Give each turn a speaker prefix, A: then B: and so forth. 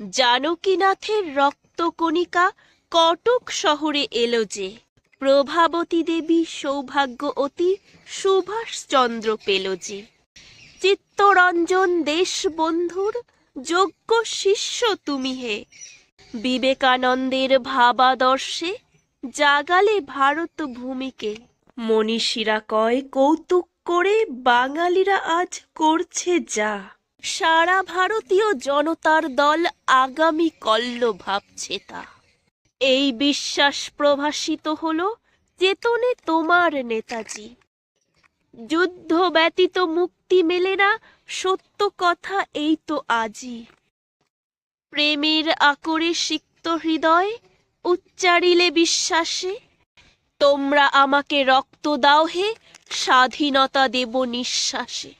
A: জানকীনাথের রক্তকণিকা কটক শহরে এলো যে, প্রভাবতী দেবী সৌভাগ্যবতী সুভাষচন্দ্র পেল যে। চিত্তরঞ্জন দেশবন্ধুর যোগ্য শিষ্য তুমি হে, বিবেকানন্দের ভাবাদর্শে জাগালে ভারত ভূমিকে। মনীষীরা কয় কৌতুক করে বাঙালিরা আজ করছে যা, সারা ভারতীয় জনতার দল আগামী কল্য ভাবছে তা। এই বিশ্বাস প্রভাসিত হলো চেতনে তোমার নেতাজি। যুদ্ধ ব্যতীত মুক্তি মেলে না, সত্য কথা এই তো আজই। প্রেমের আকরে সিক্ত হৃদয় উচ্চারিলে বিশ্বাসে, তোমরা আমাকে রক্ত দাও হে, স্বাধীনতা দেব নিঃশ্বাসে।